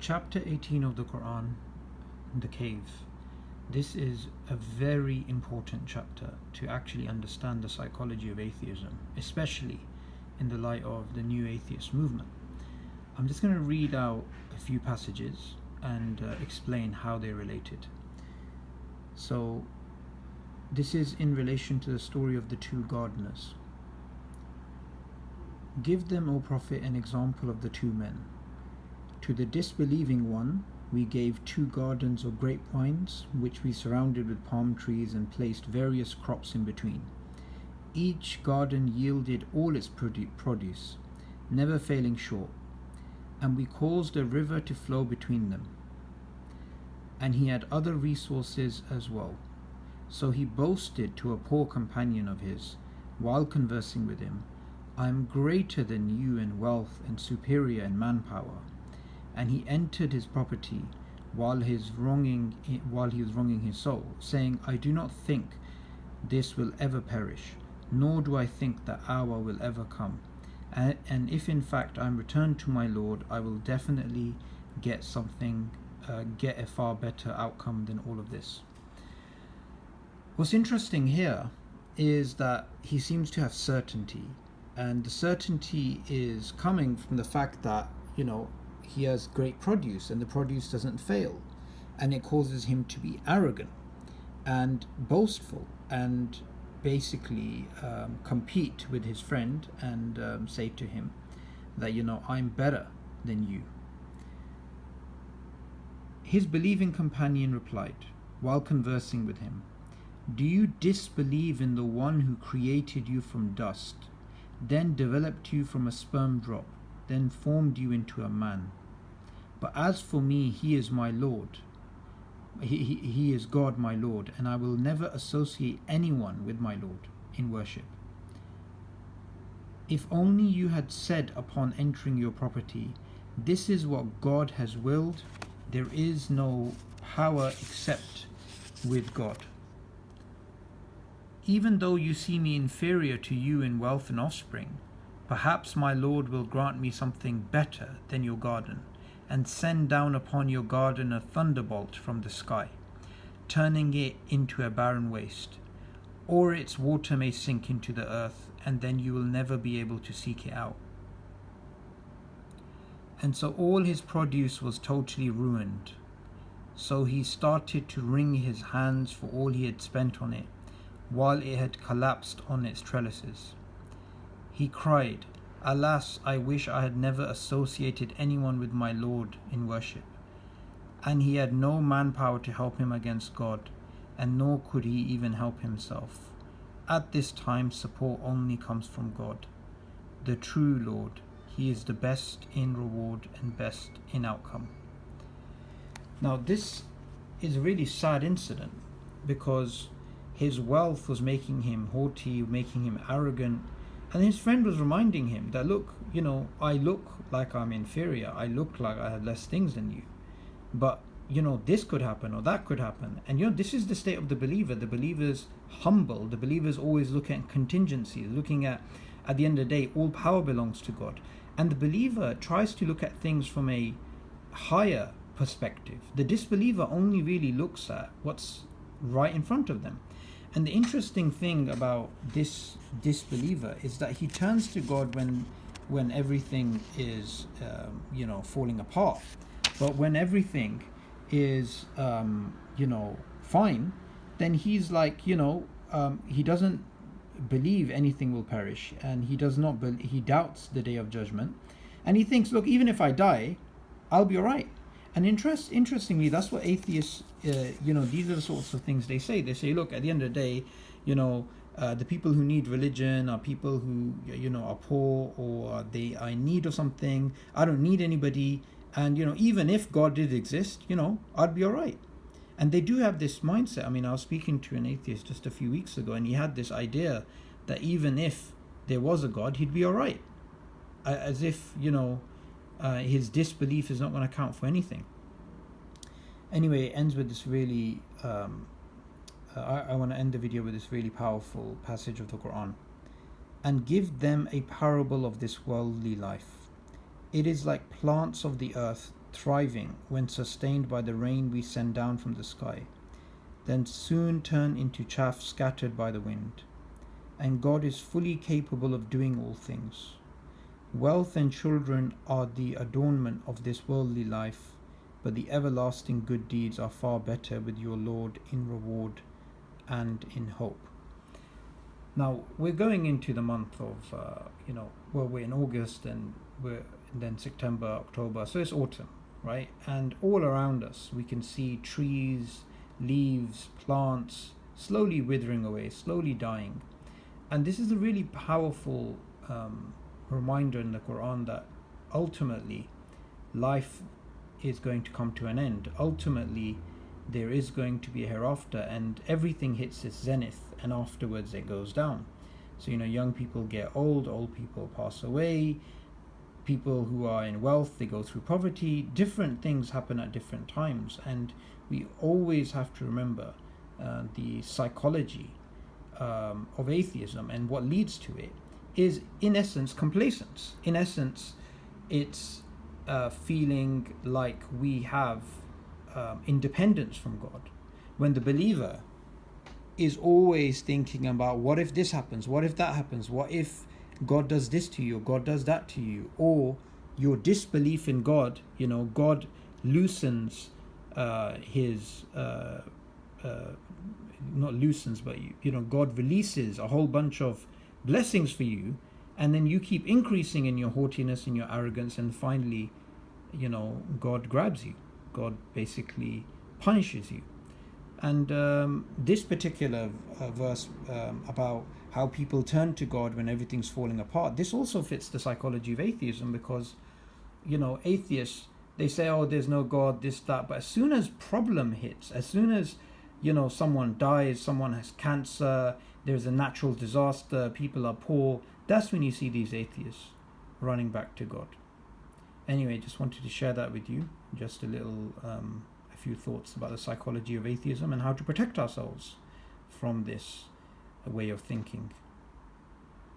Chapter 18 of the Quran, the cave. This is a very important chapter to actually understand the psychology of atheism, especially in the light of the new atheist movement. I'm just going to read out a few passages and explain how they're related. So, this is in relation to the story of the two gardeners. Give them, O Prophet, an example of the two men. To the disbelieving one, we gave two gardens of grapevines, which we surrounded with palm trees and placed various crops in between. Each garden yielded all its produce, never failing short, and we caused a river to flow between them. And he had other resources as well. So he boasted to a poor companion of his, while conversing with him, I am greater than you in wealth and superior in manpower. And he entered his property while he was wronging his soul, saying, I do not think this will ever perish, nor do I think that hour will ever come. And if in fact I am returned to my Lord, I will definitely get a far better outcome than all of this. What's interesting here is that he seems to have certainty, and the certainty is coming from the fact that, he has great produce and the produce doesn't fail, and it causes him to be arrogant and boastful and basically compete with his friend and say to him that, I'm better than you. His believing companion replied, while conversing with him, do you disbelieve in the one who created you from dust, then developed you from a sperm drop, then formed you into a man? But as for me, he is my Lord. He is God, my Lord, and I will never associate anyone with my Lord in worship. If only you had said upon entering your property, this is what God has willed, there is no power except with God. Even though you see me inferior to you in wealth and offspring, perhaps my Lord will grant me something better than your garden, and send down upon your garden a thunderbolt from the sky, turning it into a barren waste, or its water may sink into the earth, and then you will never be able to seek it out. And so all his produce was totally ruined. So he started to wring his hands for all he had spent on it, while it had collapsed on its trellises. He cried, Alas, I wish I had never associated anyone with my Lord in worship. And he had no manpower to help him against God, and nor could he even help himself. At this time, support only comes from God, the true Lord. He is the best in reward and best in outcome. Now, this is a really sad incident, because his wealth was making him haughty, making him arrogant, and his friend was reminding him that, look, I look like I'm inferior, I look like I have less things than you, but this could happen or that could happen. And this is the state of the believer. The believer's humble, the believer's always looking at contingencies, looking at the end of the day, all power belongs to God. And the believer tries to look at things from a higher perspective. The disbeliever only really looks at what's right in front of them. And the interesting thing about this disbeliever is that he turns to God when everything is falling apart. But when everything is fine, then he's like, he doesn't believe anything will perish, and he doubts the day of judgment, and he thinks, look, even if I die, I'll be all right. And interestingly, that's what atheists, these are the sorts of things they say. They say, look, at the end of the day, the people who need religion are people who, are poor, or they are in need of something. I don't need anybody. And, even if God did exist, I'd be all right. And they do have this mindset. I mean, I was speaking to an atheist just a few weeks ago, and he had this idea that even if there was a God, he'd be all right. As if, his disbelief is not going to count for anything. Anyway, it ends with this really, I want to end the video with this really powerful passage of the Quran. And give them a parable of this worldly life. It is like plants of the earth thriving when sustained by the rain we send down from the sky, then soon turn into chaff scattered by the wind. And God is fully capable of doing all things. Wealth and children are the adornment of this worldly life, but the everlasting good deeds are far better with your Lord in reward and in hope. Now we're going into the month of, we're in August and then September, October, so it's autumn, right? And all around us we can see trees, leaves, plants slowly withering away, slowly dying. And this is a really powerful reminder in the Quran that ultimately life is going to come to an end. Ultimately, there is going to be a hereafter, and everything hits its zenith, and afterwards it goes down. So, young people get old people pass away, people who are in wealth, they go through poverty, different things happen at different times, and we always have to remember the psychology of atheism, and what leads to it is, in essence, complacence. In essence, it's feeling like we have independence from God, when the believer is always thinking about, what if this happens, what if that happens, what if God does this to you, God does that to you, or your disbelief in God. God loosens his not loosens, but God releases a whole bunch of blessings for you, and then you keep increasing in your haughtiness and your arrogance, and finally, God grabs you. God basically punishes you. And this particular verse about how people turn to God when everything's falling apart, this also fits the psychology of atheism, because atheists, they say, oh, there's no God, this, that, but as soon as problem hits, as soon as someone dies, someone has cancer, there's a natural disaster, people are poor, that's when you see these atheists running back to God. Anyway, just wanted to share that with you. Just a few thoughts about the psychology of atheism and how to protect ourselves from this way of thinking.